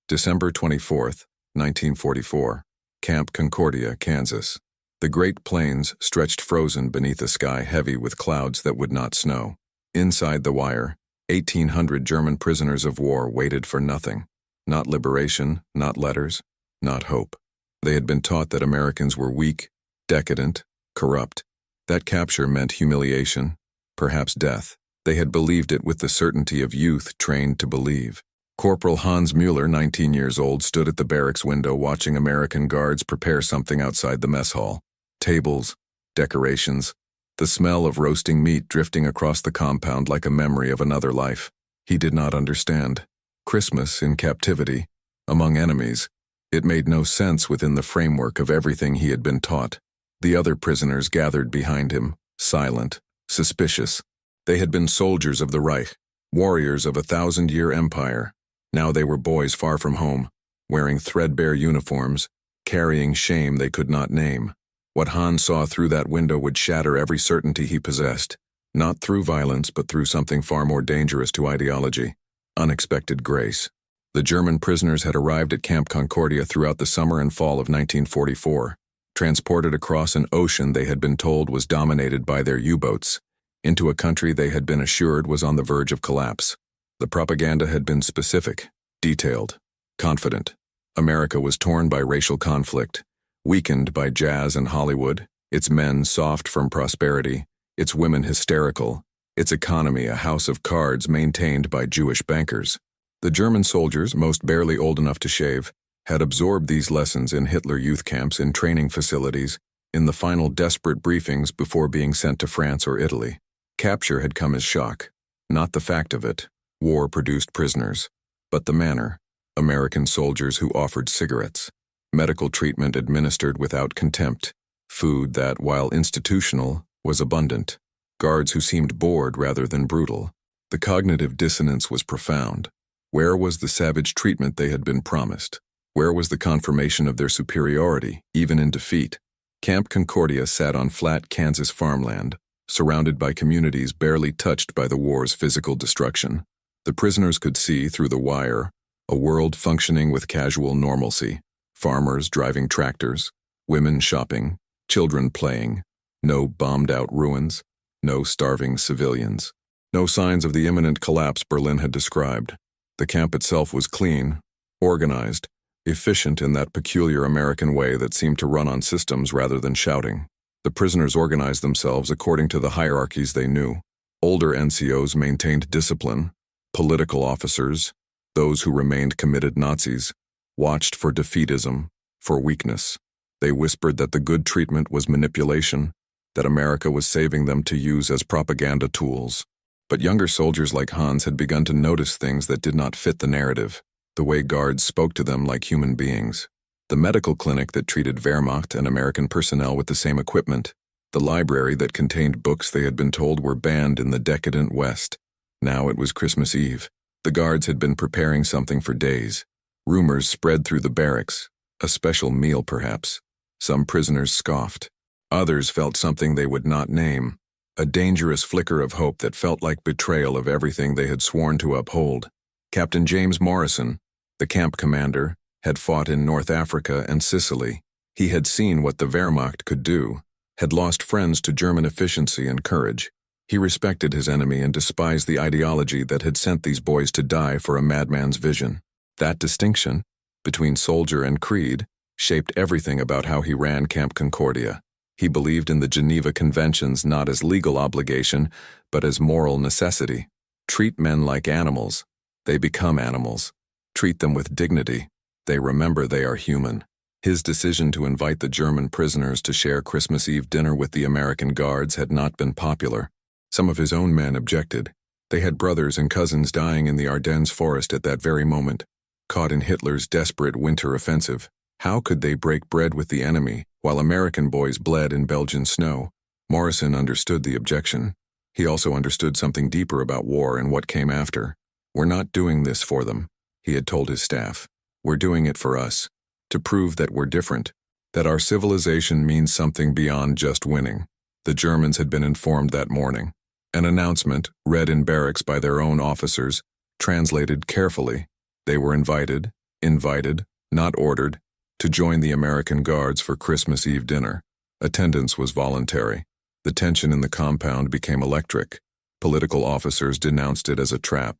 December 24th, 1944. Camp Concordia, Kansas. The Great Plains stretched frozen beneath a sky heavy with clouds that would not snow. Inside the wire, 1,800 German prisoners of war waited for nothing. Not liberation, not letters, not hope. They had been taught that Americans were weak, decadent, corrupt. That capture meant humiliation, perhaps death. They had believed it with the certainty of youth trained to believe. Corporal Hans Mueller, 19 years old, stood at the barracks window watching American guards prepare something outside the mess hall. Tables, decorations, the smell of roasting meat drifting across the compound like a memory of another life. He did not understand. Christmas in captivity, among enemies. It made no sense within the framework of everything he had been taught. The other prisoners gathered behind him, silent, suspicious. They had been soldiers of the Reich, warriors of a 1,000-year empire. Now they were boys far from home, wearing threadbare uniforms, carrying shame they could not name. What Hans saw through that window would shatter every certainty he possessed, not through violence but through something far more dangerous to ideology: unexpected grace. The German prisoners had arrived at Camp Concordia throughout the summer and fall of 1944, transported across an ocean they had been told was dominated by their U-boats, into a country they had been assured was on the verge of collapse. The propaganda had been specific, detailed, confident. America was torn by racial conflict, weakened by jazz and Hollywood, its men soft from prosperity, its women hysterical, its economy a house of cards maintained by Jewish bankers. The German soldiers, most barely old enough to shave, had absorbed these lessons in Hitler youth camps, in training facilities, in the final desperate briefings before being sent to France or Italy. Capture had come as shock, not the fact of it. War produced prisoners, but the manner. American soldiers who offered cigarettes, medical treatment administered without contempt, food that, while institutional, was abundant, guards who seemed bored rather than brutal. The cognitive dissonance was profound. Where was the savage treatment they had been promised? Where was the confirmation of their superiority, even in defeat? Camp Concordia sat on flat Kansas farmland, surrounded by communities barely touched by the war's physical destruction. The prisoners could see, through the wire, a world functioning with casual normalcy: farmers driving tractors, women shopping, children playing, no bombed-out ruins, no starving civilians, no signs of the imminent collapse Berlin had described. The camp itself was clean, organized, efficient in that peculiar American way that seemed to run on systems rather than shouting. The prisoners organized themselves according to the hierarchies they knew. Older NCOs maintained discipline. Political officers, those who remained committed Nazis, watched for defeatism, for weakness. They whispered that the good treatment was manipulation, that America was saving them to use as propaganda tools. But younger soldiers like Hans had begun to notice things that did not fit the narrative, the way guards spoke to them like human beings. The medical clinic that treated Wehrmacht and American personnel with the same equipment, the library that contained books they had been told were banned in the decadent West. Now it was Christmas Eve. The guards had been preparing something for days. Rumors spread through the barracks, a special meal perhaps. Some prisoners scoffed. Others felt something they would not name, a dangerous flicker of hope that felt like betrayal of everything they had sworn to uphold. Captain James Morrison, the camp commander, had fought in North Africa and Sicily. He had seen what the Wehrmacht could do, had lost friends to German efficiency and courage. He respected his enemy and despised the ideology that had sent these boys to die for a madman's vision. That distinction, between soldier and creed, shaped everything about how he ran Camp Concordia. He believed in the Geneva Conventions not as legal obligation, but as moral necessity. Treat men like animals. They become animals. Treat them with dignity. They remember they are human. His decision to invite the German prisoners to share Christmas Eve dinner with the American guards had not been popular. Some of his own men objected. They had brothers and cousins dying in the Ardennes forest at that very moment, caught in Hitler's desperate winter offensive. How could they break bread with the enemy while American boys bled in Belgian snow? Morrison understood the objection. He also understood something deeper about war and what came after. "We're not doing this for them," he had told his staff. "We're doing it for us, to prove that we're different, that our civilization means something beyond just winning." The Germans had been informed that morning. An announcement, read in barracks by their own officers, translated carefully. They were invited, Invited, not ordered, to join the American Guards for Christmas Eve dinner. Attendance was voluntary. The tension in the compound became electric. Political officers denounced it as a trap,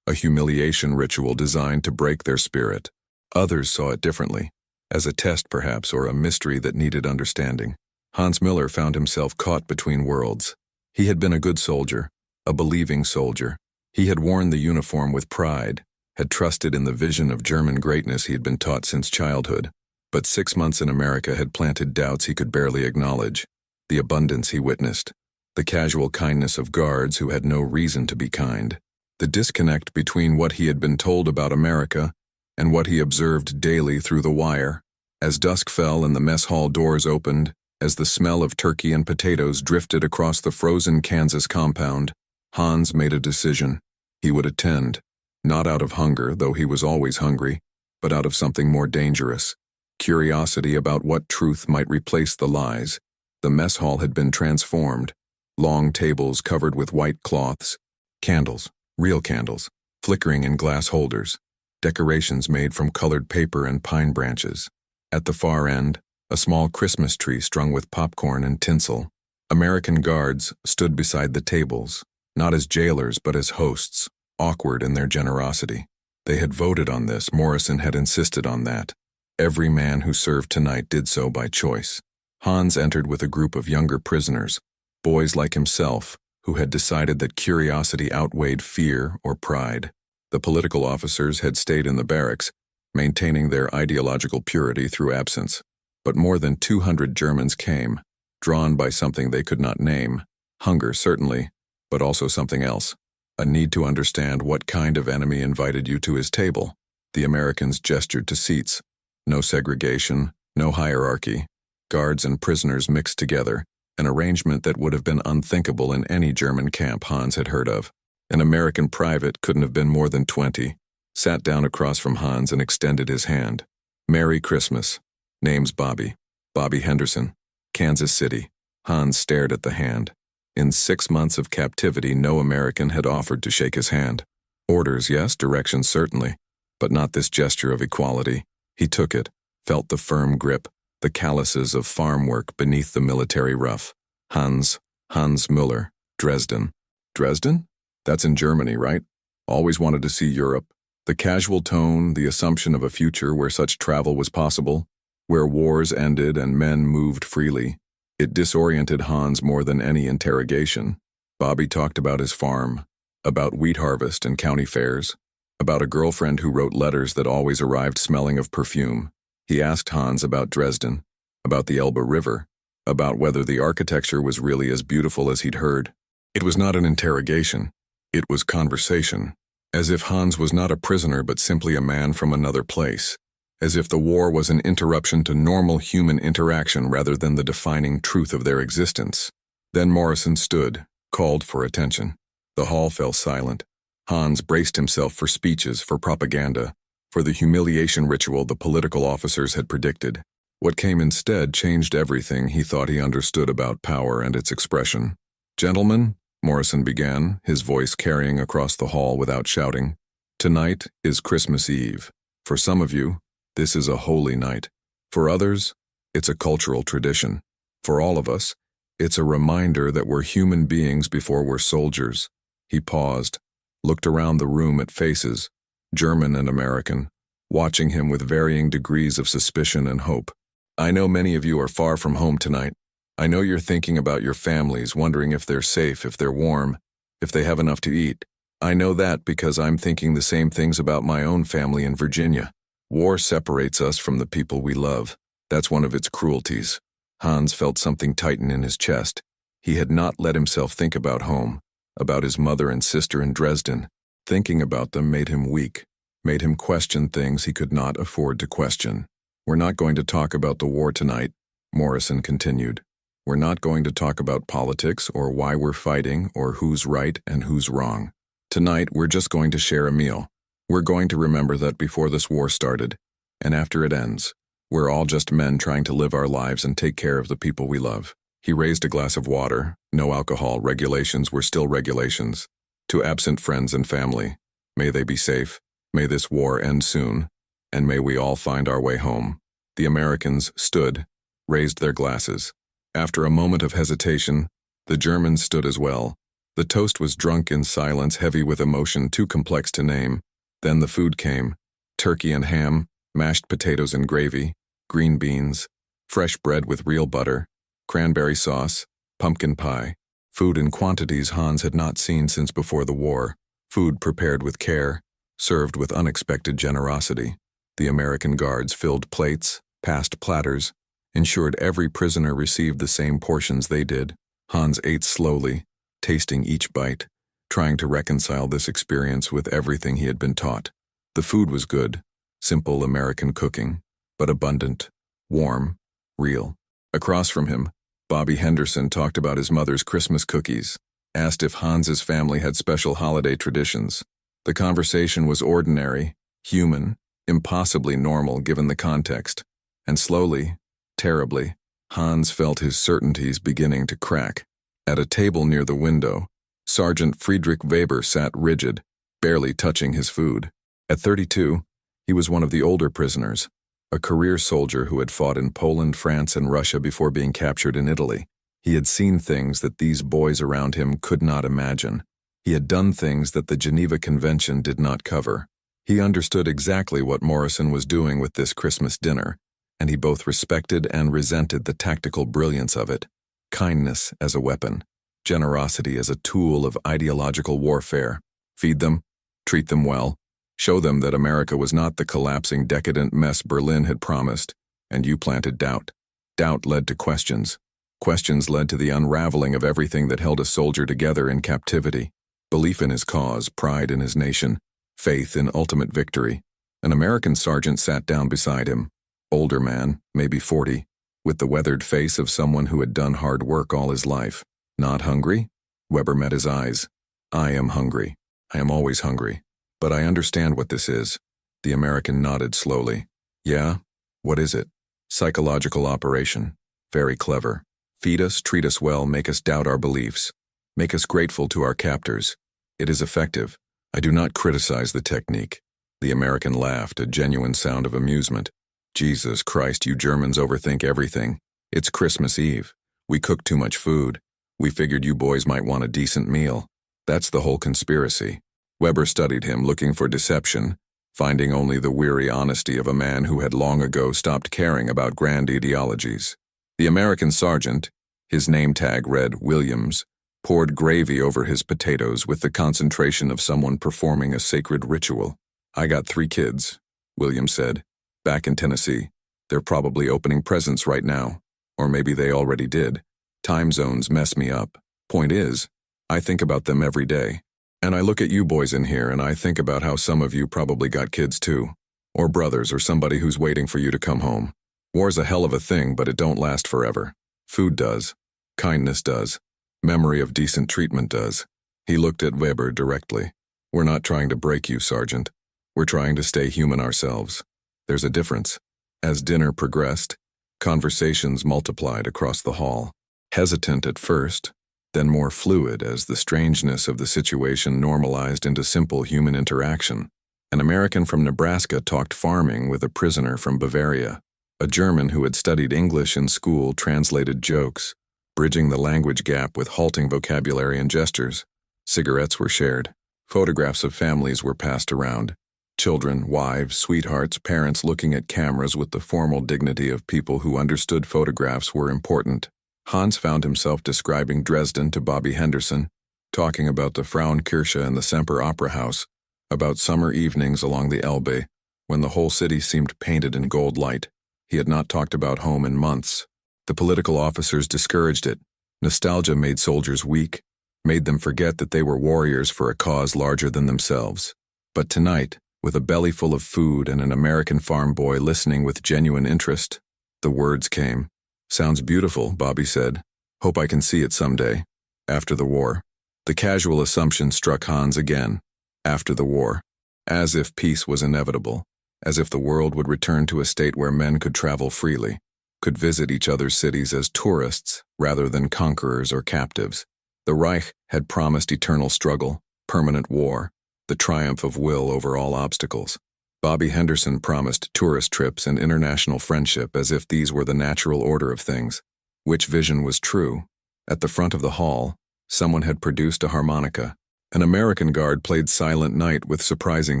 a humiliation ritual designed to break their spirit. Others saw it differently, as a test perhaps, or a mystery that needed understanding. Hans Müller found himself caught between worlds. He had been a good soldier, a believing soldier. He had worn the uniform with pride, had trusted in the vision of German greatness he had been taught since childhood. But 6 months in America had planted doubts he could barely acknowledge. The abundance he witnessed, the casual kindness of guards who had no reason to be kind, the disconnect between what he had been told about America and what he observed daily through the wire. As dusk fell and the mess hall doors opened, as the smell of turkey and potatoes drifted across the frozen Kansas compound, Hans made a decision. He would attend, not out of hunger, though he was always hungry, but out of something more dangerous. Curiosity about what truth might replace the lies. The mess hall had been transformed. Long tables covered with white cloths, candles, real candles, flickering in glass holders, decorations made from colored paper and pine branches. At the far end, a small Christmas tree strung with popcorn and tinsel. American guards stood beside the tables, not as jailers but as hosts, awkward in their generosity. They had voted on this. Morrison had insisted on that. Every man who served tonight did so by choice. Hans entered with a group of younger prisoners, boys like himself, who had decided that curiosity outweighed fear or pride. The political officers had stayed in the barracks, maintaining their ideological purity through absence. But more than 200 Germans came, drawn by something they could not name. Hunger, certainly, but also something else. A need to understand what kind of enemy invited you to his table. The Americans gestured to seats. No segregation, no hierarchy. Guards and prisoners mixed together, an arrangement that would have been unthinkable in any German camp Hans had heard of. An American private, couldn't have been more than 20, sat down across from Hans and extended his hand. "Merry Christmas. Name's Bobby. Bobby Henderson. Kansas City." Hans stared at the hand. In 6 months of captivity, no American had offered to shake his hand. Orders, yes, directions certainly, but not this gesture of equality. He took it, felt the firm grip, the calluses of farm work beneath the military ruff. Hans Müller, Dresden. Dresden? That's in Germany, right? Always wanted to see Europe. The casual tone, the assumption of a future where such travel was possible, where wars ended and men moved freely. It disoriented Hans more than any interrogation. Bobby talked about his farm, about wheat harvest and county fairs, about a girlfriend who wrote letters that always arrived smelling of perfume. He asked Hans about Dresden, about the Elbe River, about whether the architecture was really as beautiful as he'd heard. It was not an interrogation. It was conversation. As if Hans was not a prisoner but simply a man from another place. As if the war was an interruption to normal human interaction rather than the defining truth of their existence. Then Morrison stood, called for attention. The hall fell silent. Hans braced himself for speeches, for propaganda, for the humiliation ritual the political officers had predicted. What came instead changed everything he thought he understood about power and its expression. "Gentlemen," Morrison began, his voice carrying across the hall without shouting, "tonight is Christmas Eve. For some of you, this is a holy night. For others, it's a cultural tradition. For all of us, it's a reminder that we're human beings before we're soldiers." He paused, looked around the room at faces, German and American, watching him with varying degrees of suspicion and hope. "I know many of you are far from home tonight. I know you're thinking about your families, wondering if they're safe, if they're warm, if they have enough to eat. I know that because I'm thinking the same things about my own family in Virginia. War separates us from the people we love. That's one of its cruelties." Hans felt something tighten in his chest. He had not let himself think about home, about his mother and sister in Dresden. Thinking about them made him weak, made him question things he could not afford to question. "We're not going to talk about the war tonight," Morrison continued. "We're not going to talk about politics or why we're fighting or who's right and who's wrong. Tonight, we're just going to share a meal. We're going to remember that before this war started, and after it ends, we're all just men trying to live our lives and take care of the people we love." He raised a glass of water. No alcohol. Regulations were still regulations. "To absent friends and family, may they be safe. May this war end soon. and may we all find our way home." The Americans stood, raised their glasses. After a moment of hesitation, the Germans stood as well. The toast was drunk in silence, heavy with emotion too complex to name. Then the food came: turkey and ham, mashed potatoes and gravy, green beans, fresh bread with real butter, cranberry sauce, pumpkin pie. Food in quantities Hans had not seen since before the war. Food prepared with care, served with unexpected generosity. The American guards filled plates, passed platters, ensured every prisoner received the same portions they did. Hans ate slowly, tasting each bite, trying to reconcile this experience with everything he had been taught. The food was good, simple American cooking, but abundant, warm, real. Across from him, Bobby Henderson talked about his mother's Christmas cookies, asked if Hans's family had special holiday traditions. The conversation was ordinary, human, impossibly normal given the context, and slowly, terribly, Hans felt his certainties beginning to crack. At a table near the window, Sergeant Friedrich Weber sat rigid, barely touching his food. At 32, he was one of the older prisoners, a career soldier who had fought in Poland, France, and Russia before being captured in Italy. He had seen things that these boys around him could not imagine. He had done things that the Geneva Convention did not cover. He understood exactly what Morrison was doing with this Christmas dinner, and he both respected and resented the tactical brilliance of it. Kindness as a weapon, generosity as a tool of ideological warfare. Feed them, treat them well, show them that America was not the collapsing, decadent mess Berlin had promised, and you planted doubt. Doubt led to questions. Questions led to the unraveling of everything that held a soldier together in captivity. Belief in his cause, pride in his nation, faith in ultimate victory. An American sergeant sat down beside him. Older man, maybe 40, with the weathered face of someone who had done hard work all his life. Not hungry? Weber met his eyes. I am hungry. I am always hungry. But I understand what this is. The American nodded slowly. Yeah? What is it? Psychological operation. Very clever. Feed us, treat us well, make us doubt our beliefs. Make us grateful to our captors. It is effective. I do not criticize the technique. The American laughed, a genuine sound of amusement. Jesus Christ, you Germans overthink everything. It's Christmas Eve. We cooked too much food. We figured you boys might want a decent meal. That's the whole conspiracy. Weber studied him, looking for deception, finding only the weary honesty of a man who had long ago stopped caring about grand ideologies. The American sergeant, his name tag read Williams, poured gravy over his potatoes with the concentration of someone performing a sacred ritual. I got 3 kids, Williams said, back in Tennessee. They're probably opening presents right now, or maybe they already did. Time zones mess me up. Point is, I think about them every day. And I look at you boys in here and I think about how some of you probably got kids too, or brothers or somebody who's waiting for you to come home. War's a hell of a thing, but it don't last forever. Food does. Kindness does. Memory of decent treatment does. He looked at Weber directly. We're not trying to break you, Sergeant. We're trying to stay human ourselves. There's a difference. As dinner progressed, conversations multiplied across the hall. Hesitant at first, then more fluid as the strangeness of the situation normalized into simple human interaction. An American from Nebraska talked farming with a prisoner from Bavaria. A German who had studied English in school translated jokes, bridging the language gap with halting vocabulary and gestures. Cigarettes were shared. Photographs of families were passed around. Children, wives, sweethearts, parents looking at cameras with the formal dignity of people who understood photographs were important. Hans found himself describing Dresden to Bobby Henderson, talking about the Frauenkirche and the Semper Opera House, about summer evenings along the Elbe, when the whole city seemed painted in gold light. He had not talked about home in months. The political officers discouraged it. Nostalgia made soldiers weak, made them forget that they were warriors for a cause larger than themselves. But tonight, with a belly full of food and an American farm boy listening with genuine interest, the words came. Sounds beautiful, Bobby said. Hope I can see it someday. After the war. The casual assumption struck Hans again. After the war. As if peace was inevitable. As if the world would return to a state where men could travel freely, could visit each other's cities as tourists rather than conquerors or captives. The Reich had promised eternal struggle, permanent war, the triumph of will over all obstacles. Bobby Henderson promised tourist trips and international friendship as if these were the natural order of things. Which vision was true? At the front of the hall, someone had produced a harmonica. An American guard played Silent Night with surprising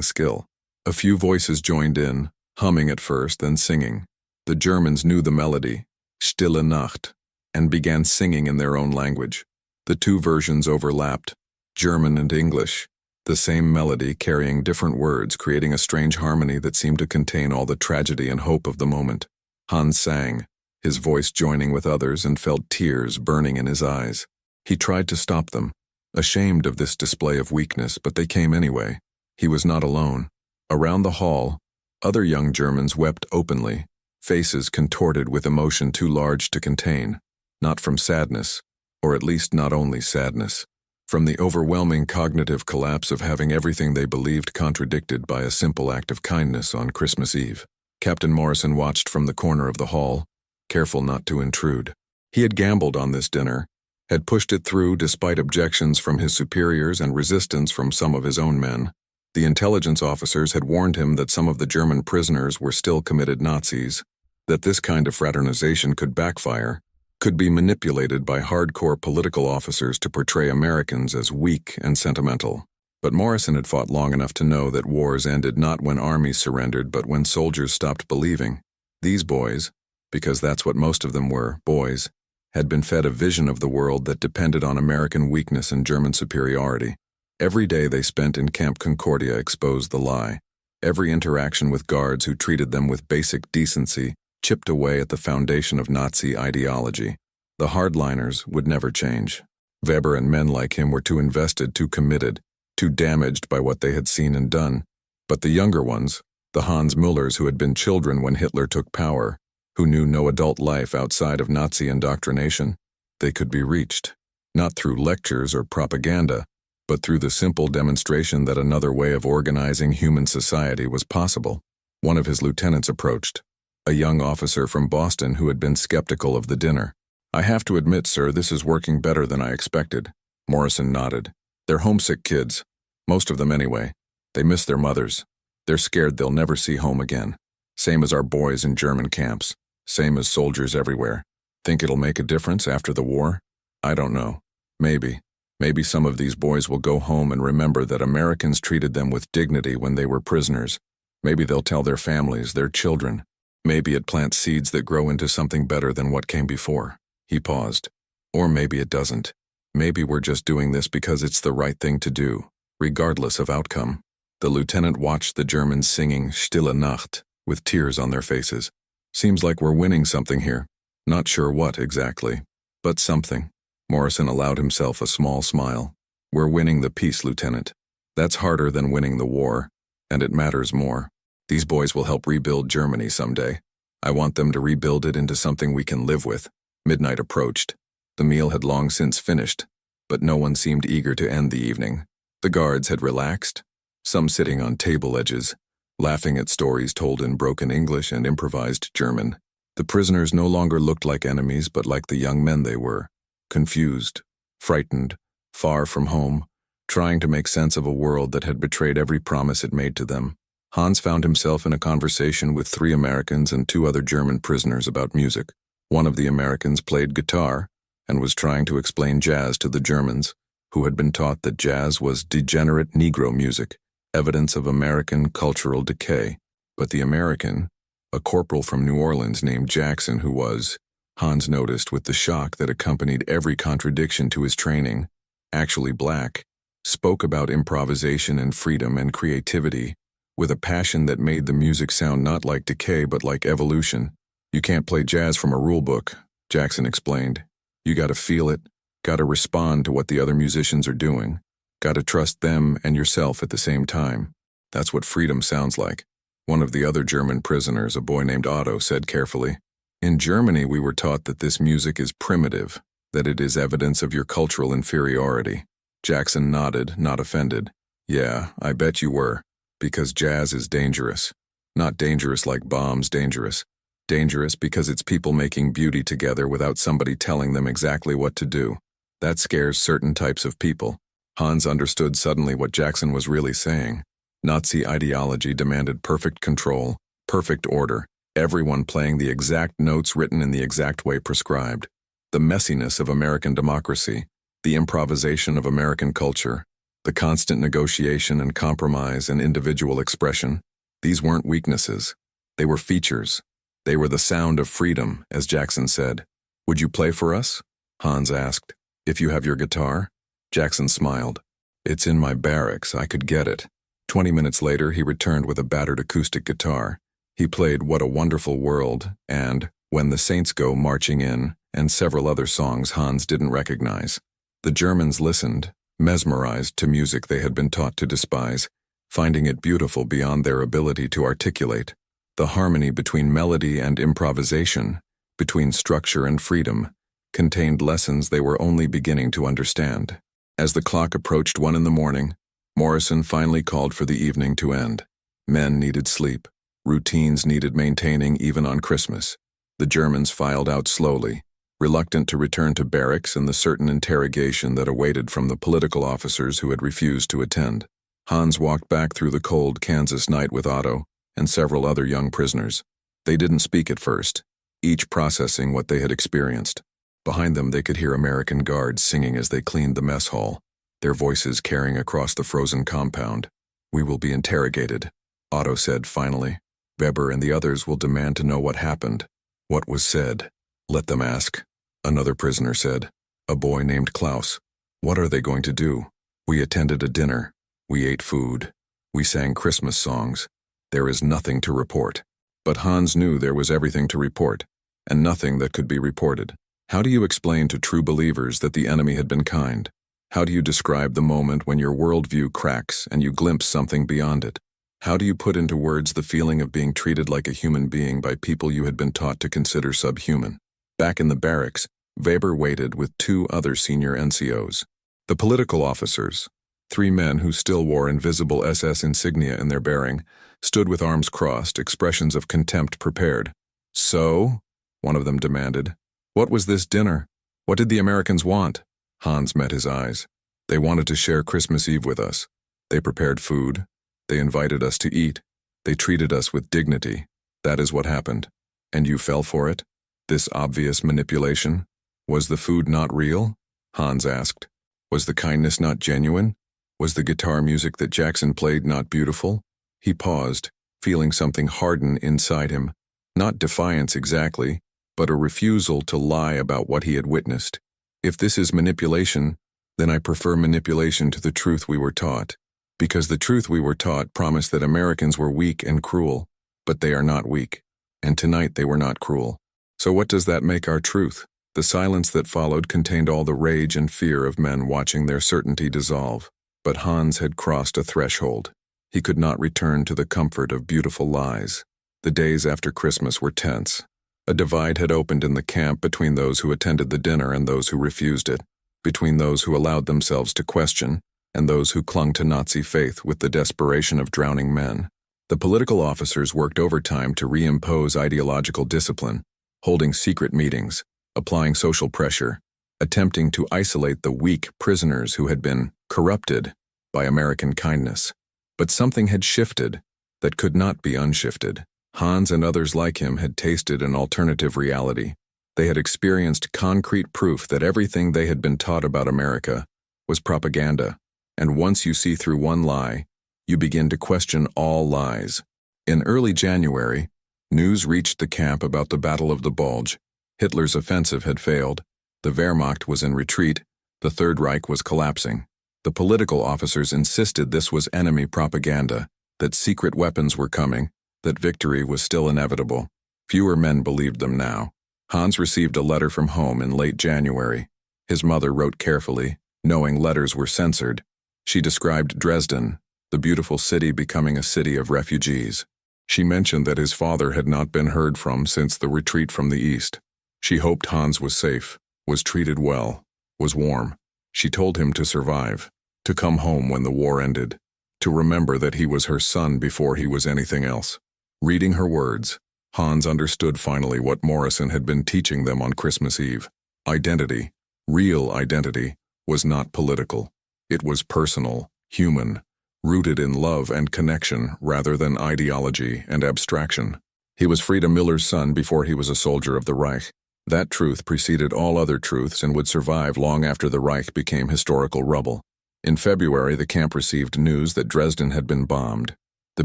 skill. A few voices joined in, humming at first, then singing. The Germans knew the melody, Stille Nacht, and began singing in their own language. The two versions overlapped, German and English, the same melody carrying different words, creating a strange harmony that seemed to contain all the tragedy and hope of the moment. Hans sang, his voice joining with others, and felt tears burning in his eyes. He tried to stop them, ashamed of this display of weakness, but they came anyway. He was not alone. Around the hall, other young Germans wept openly, faces contorted with emotion too large to contain, not from sadness, or at least not only sadness, from the overwhelming cognitive collapse of having everything they believed contradicted by a simple act of kindness on Christmas Eve. Captain Morrison watched from the corner of the hall, careful not to intrude. He had gambled on this dinner, had pushed it through despite objections from his superiors and resistance from some of his own men. The intelligence officers had warned him that some of the German prisoners were still committed Nazis, that this kind of fraternization could backfire, could be manipulated by hardcore political officers to portray Americans as weak and sentimental. But Morrison had fought long enough to know that wars ended not when armies surrendered but when soldiers stopped believing. These boys, because that's what most of them were, boys, had been fed a vision of the world that depended on American weakness and German superiority. Every day they spent in Camp Concordia exposed the lie. Every interaction with guards who treated them with basic decency chipped away at the foundation of Nazi ideology. The hardliners would never change. Weber and men like him were too invested, too committed, too damaged by what they had seen and done. But the younger ones, the Hans Müllers who had been children when Hitler took power, who knew no adult life outside of Nazi indoctrination, they could be reached, not through lectures or propaganda, but through the simple demonstration that another way of organizing human society was possible. One of his lieutenants approached, a young officer from Boston who had been skeptical of the dinner. "I have to admit, sir, this is working better than I expected." Morrison nodded. "They're homesick kids. Most of them anyway. They miss their mothers. They're scared they'll never see home again. Same as our boys in German camps. Same as soldiers everywhere. Think it'll make a difference after the war? I don't know. Maybe. Maybe some of these boys will go home and remember that Americans treated them with dignity when they were prisoners. Maybe they'll tell their families, their children. Maybe it plants seeds that grow into something better than what came before." He paused. "Or maybe it doesn't. Maybe we're just doing this because it's the right thing to do, regardless of outcome." The lieutenant watched the Germans singing Stille Nacht with tears on their faces. "Seems like we're winning something here. Not sure what exactly, but something." Morrison allowed himself a small smile. "We're winning the peace, Lieutenant. That's harder than winning the war, and it matters more. These boys will help rebuild Germany someday. I want them to rebuild it into something we can live with." Midnight approached. The meal had long since finished, but no one seemed eager to end the evening. The guards had relaxed, some sitting on table edges, laughing at stories told in broken English and improvised German. The prisoners no longer looked like enemies but like the young men they were, confused, frightened, far from home, trying to make sense of a world that had betrayed every promise it made to them. Hans found himself in a conversation with 3 Americans and 2 other German prisoners about music. One of the Americans played guitar and was trying to explain jazz to the Germans, who had been taught that jazz was degenerate Negro music, evidence of American cultural decay. But the American, a corporal from New Orleans named Jackson, who was, Hans noticed with the shock that accompanied every contradiction to his training, actually black, spoke about improvisation and freedom and creativity, with a passion that made the music sound not like decay but like evolution. "You can't play jazz from a rule book," Jackson explained. "You gotta feel it, gotta respond to what the other musicians are doing, gotta trust them and yourself at the same time. That's what freedom sounds like." One of the other German prisoners, a boy named Otto, said carefully, "In Germany we were taught that this music is primitive, that it is evidence of your cultural inferiority." Jackson nodded, not offended. "Yeah, I bet you were. Because jazz is dangerous. Not dangerous like bombs dangerous. Dangerous because it's people making beauty together without somebody telling them exactly what to do. That scares certain types of people." Hans understood suddenly what Jackson was really saying. Nazi ideology demanded perfect control, perfect order, everyone playing the exact notes written in the exact way prescribed. The messiness of American democracy, the improvisation of American culture, the constant negotiation and compromise and individual expression, these weren't weaknesses. They were features. They were the sound of freedom, as Jackson said. "Would you play for us?" Hans asked. "If you have your guitar?" Jackson smiled. "It's in my barracks. I could get it." 20 minutes later, he returned with a battered acoustic guitar. He played "What a Wonderful World" and "When the Saints Go Marching In" and several other songs Hans didn't recognize. The Germans listened, mesmerized to music they had been taught to despise, finding it beautiful beyond their ability to articulate. The harmony between melody and improvisation, between structure and freedom, contained lessons they were only beginning to understand. As the clock approached 1 in the morning, Morrison finally called for the evening to end. Men needed sleep. Routines needed maintaining even on Christmas. The Germans filed out slowly, reluctant to return to barracks and the certain interrogation that awaited from the political officers who had refused to attend. Hans walked back through the cold Kansas night with Otto and several other young prisoners. They didn't speak at first, each processing what they had experienced. Behind them they could hear American guards singing as they cleaned the mess hall, their voices carrying across the frozen compound. "We will be interrogated," Otto said finally. "Weber and the others will demand to know what happened, what was said." "Let them ask," another prisoner said, a boy named Klaus. "What are they going to do? We attended a dinner. We ate food. We sang Christmas songs. There is nothing to report." But Hans knew there was everything to report, and nothing that could be reported. How do you explain to true believers that the enemy had been kind? How do you describe the moment when your worldview cracks and you glimpse something beyond it? How do you put into words the feeling of being treated like a human being by people you had been taught to consider subhuman? Back in the barracks, Weber waited with 2 other senior NCOs. The political officers, 3 men who still wore invisible SS insignia in their bearing, stood with arms crossed, expressions of contempt prepared. "So?" one of them demanded. "What was this dinner? What did the Americans want?" Hans met his eyes. "They wanted to share Christmas Eve with us. They prepared food. They invited us to eat. They treated us with dignity. That is what happened. And you fell for it? This obvious manipulation? Was the food not real?" Hans asked. "Was the kindness not genuine? Was the guitar music that Jackson played not beautiful?" He paused, feeling something harden inside him. Not defiance exactly, but a refusal to lie about what he had witnessed. "If this is manipulation, then I prefer manipulation to the truth we were taught. Because the truth we were taught promised that Americans were weak and cruel, but they are not weak. And tonight they were not cruel. So what does that make our truth?" The silence that followed contained all the rage and fear of men watching their certainty dissolve. But Hans had crossed a threshold. He could not return to the comfort of beautiful lies. The days after Christmas were tense. A divide had opened in the camp between those who attended the dinner and those who refused it, between those who allowed themselves to question and those who clung to Nazi faith with the desperation of drowning men. The political officers worked overtime to reimpose ideological discipline, holding secret meetings, applying social pressure, attempting to isolate the weak prisoners who had been corrupted by American kindness. But something had shifted that could not be unshifted. Hans and others like him had tasted an alternative reality. They had experienced concrete proof that everything they had been taught about America was propaganda. And once you see through one lie, you begin to question all lies. In early January, news reached the camp about the Battle of the Bulge. Hitler's offensive had failed. The Wehrmacht was in retreat. The Third Reich was collapsing. The political officers insisted this was enemy propaganda, that secret weapons were coming, that victory was still inevitable. Fewer men believed them now. Hans received a letter from home in late January. His mother wrote carefully, knowing letters were censored. She described Dresden, the beautiful city becoming a city of refugees. She mentioned that his father had not been heard from since the retreat from the east. She hoped Hans was safe, was treated well, was warm. She told him to survive, to come home when the war ended, to remember that he was her son before he was anything else. Reading her words, Hans understood finally what Morrison had been teaching them on Christmas Eve. Identity, real identity, was not political. It was personal, human, rooted in love and connection rather than ideology and abstraction. He was Frieda Miller's son before he was a soldier of the Reich. That truth preceded all other truths and would survive long after the Reich became historical rubble. In February, the camp received news that Dresden had been bombed. The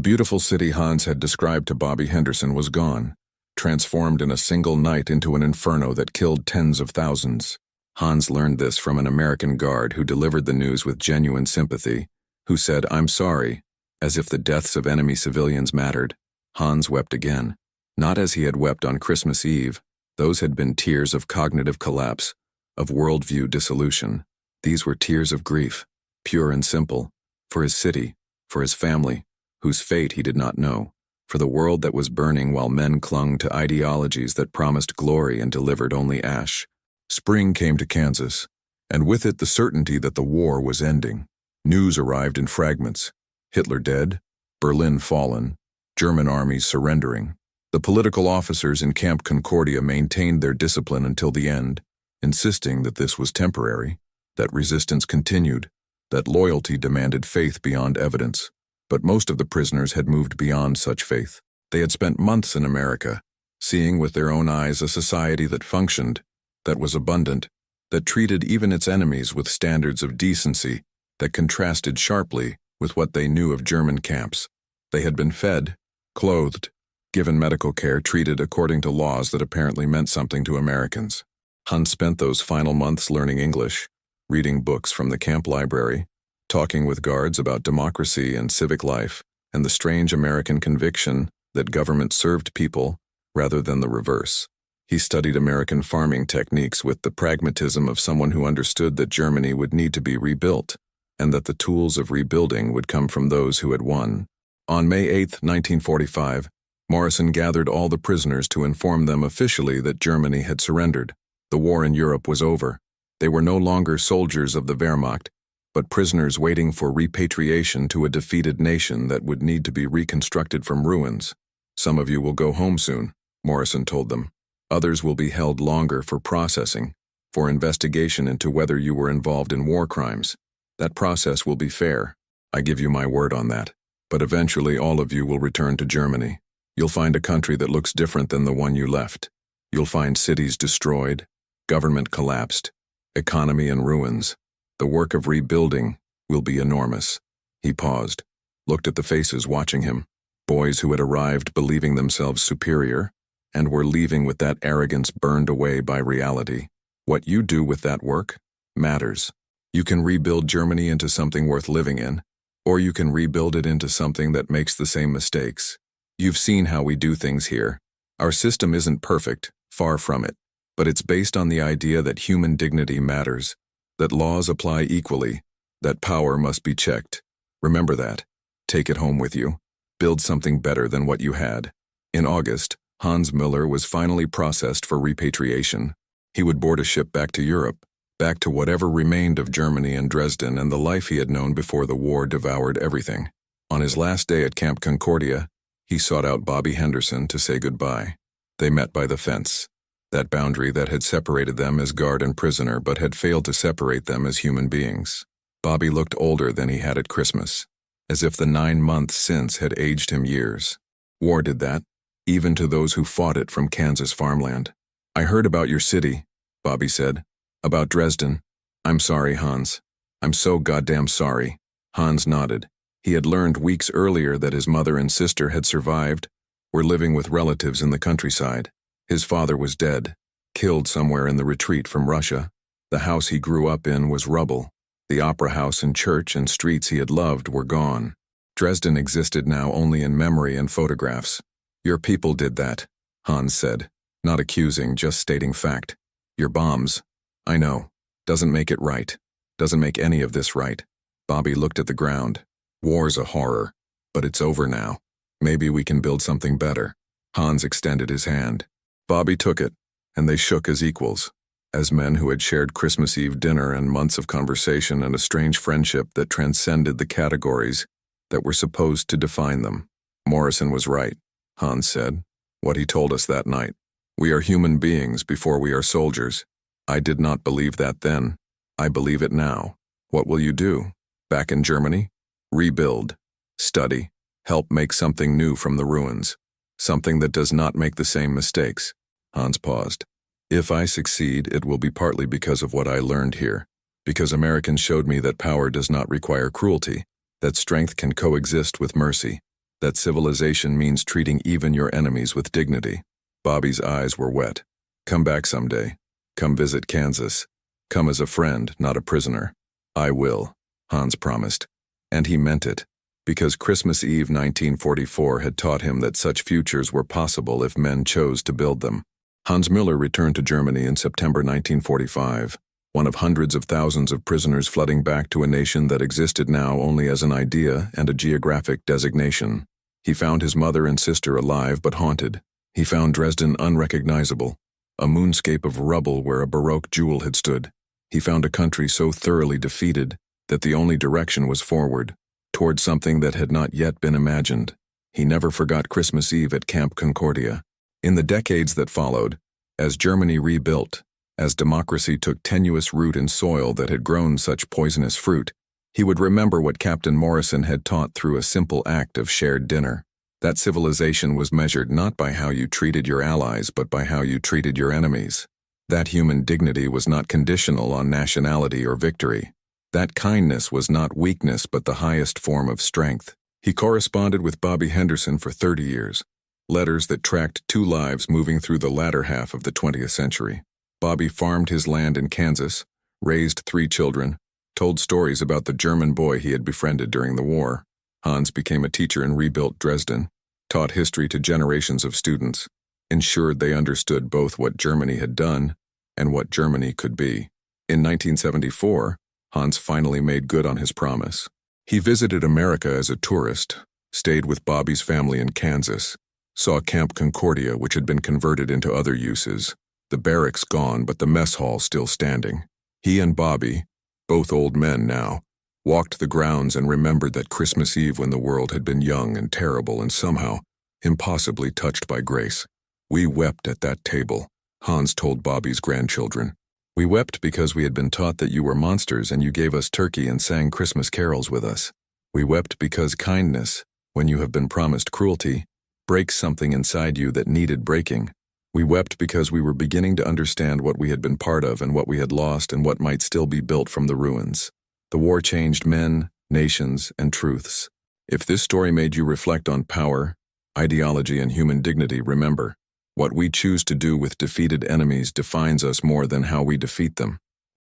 beautiful city Hans had described to Bobby Henderson was gone, transformed in a single night into an inferno that killed tens of thousands. Hans learned this from an American guard who delivered the news with genuine sympathy, who said, "I'm sorry," as if the deaths of enemy civilians mattered. Hans wept again, not as he had wept on Christmas Eve. Those had been tears of cognitive collapse, of worldview dissolution. These were tears of grief, pure and simple, for his city, for his family, whose fate he did not know, for the world that was burning while men clung to ideologies that promised glory and delivered only ash. Spring came to Kansas, and with it the certainty that the war was ending. News arrived in fragments: Hitler dead, Berlin fallen, German armies surrendering. The political officers in Camp Concordia maintained their discipline until the end, insisting that this was temporary, that resistance continued, that loyalty demanded faith beyond evidence. But most of the prisoners had moved beyond such faith. They had spent months in America, seeing with their own eyes a society that functioned, that was abundant, that treated even its enemies with standards of decency that contrasted sharply with what they knew of German camps. They had been fed, clothed, given medical care, treated according to laws that apparently meant something to Americans. Hans spent those final months learning English, reading books from the camp library, talking with guards about democracy and civic life, and the strange American conviction that government served people rather than the reverse. He studied American farming techniques with the pragmatism of someone who understood that Germany would need to be rebuilt, and that the tools of rebuilding would come from those who had won. On May 8, 1945, Morrison gathered all the prisoners to inform them officially that Germany had surrendered. The war in Europe was over. They were no longer soldiers of the Wehrmacht, but prisoners waiting for repatriation to a defeated nation that would need to be reconstructed from ruins. "Some of you will go home soon," Morrison told them. "Others will be held longer for processing, for investigation into whether you were involved in war crimes. That process will be fair. I give you my word on that. But eventually all of you will return to Germany. You'll find a country that looks different than the one you left. You'll find cities destroyed, government collapsed, economy in ruins. The work of rebuilding will be enormous." He paused, looked at the faces watching him, boys who had arrived believing themselves superior, and were leaving with that arrogance burned away by reality. What you do with that work matters. You can rebuild Germany into something worth living in, or you can rebuild it into something that makes the same mistakes. You've seen how we do things here. Our system isn't perfect, far from it, but it's based on the idea that human dignity matters, that laws apply equally, that power must be checked. Remember that. Take it home with you. Build something better than what you had. In August, Hans Müller was finally processed for repatriation. He would board a ship back to Europe, back to whatever remained of Germany and Dresden and the life he had known before the war devoured everything. On his last day at Camp Concordia, he sought out Bobby Henderson to say goodbye. They met by the fence, that boundary that had separated them as guard and prisoner but had failed to separate them as human beings. Bobby looked older than he had at Christmas, as if the 9 months since had aged him years. War did that, even to those who fought it from Kansas farmland. "I heard about your city," Bobby said. "About Dresden. I'm sorry, Hans. I'm so goddamn sorry." Hans nodded. He had learned weeks earlier that his mother and sister had survived, were living with relatives in the countryside. His father was dead, killed somewhere in the retreat from Russia. The house he grew up in was rubble. The opera house and church and streets he had loved were gone. Dresden existed now only in memory and photographs. "Your people did that," Hans said, not accusing, just stating fact. "Your bombs. I know. Doesn't make it right. Doesn't make any of this right." Bobby looked at the ground. "War's a horror, but it's over now. Maybe we can build something better." Hans extended his hand. Bobby took it, and they shook as equals, as men who had shared Christmas Eve dinner and months of conversation and a strange friendship that transcended the categories that were supposed to define them. "Morrison was right," Hans said, "what he told us that night. We are human beings before we are soldiers. I did not believe that then. I believe it now. What will you do? Back in Germany? Rebuild. Study. Help make something new from the ruins. Something that does not make the same mistakes. Hans paused. If I succeed, it will be partly because of what I learned here. Because Americans showed me that power does not require cruelty, that strength can coexist with mercy, that civilization means treating even your enemies with dignity. Bobby's eyes were wet. Come back someday. Come visit Kansas. Come as a friend, not a prisoner. I will, Hans promised. And he meant it, because Christmas Eve 1944 had taught him that such futures were possible if men chose to build them. Hans Müller returned to Germany in September 1945, one of hundreds of thousands of prisoners flooding back to a nation that existed now only as an idea and a geographic designation. He found his mother and sister alive but haunted. He found Dresden unrecognizable, a moonscape of rubble where a Baroque jewel had stood. He found a country so thoroughly defeated that the only direction was forward, toward something that had not yet been imagined. He never forgot Christmas Eve at Camp Concordia. In the decades that followed, as Germany rebuilt, as democracy took tenuous root in soil that had grown such poisonous fruit, he would remember what Captain Morrison had taught through a simple act of shared dinner. That civilization was measured not by how you treated your allies, but by how you treated your enemies. That human dignity was not conditional on nationality or victory. That kindness was not weakness, but the highest form of strength. He corresponded with Bobby Henderson for 30 years, letters that tracked two lives moving through the latter half of the 20th century. Bobby farmed his land in Kansas, raised 3 children, told stories about the German boy he had befriended during the war. Hans became a teacher and rebuilt Dresden, taught history to generations of students, ensured they understood both what Germany had done and what Germany could be. In 1974, Hans finally made good on his promise. He visited America as a tourist, stayed with Bobby's family in Kansas, saw Camp Concordia, which had been converted into other uses, the barracks gone but the mess hall still standing. He and Bobby, both old men now, walked the grounds and remembered that Christmas Eve when the world had been young and terrible and somehow impossibly touched by grace. We wept at that table, Hans told Bobby's grandchildren. We wept because we had been taught that you were monsters and you gave us turkey and sang Christmas carols with us. We wept because kindness, when you have been promised cruelty, breaks something inside you that needed breaking. We wept because we were beginning to understand what we had been part of and what we had lost and what might still be built from the ruins. The war changed men, nations, and truths. If this story made you reflect on power, ideology, and human dignity, remember, what we choose to do with defeated enemies defines us more than how we defeat them.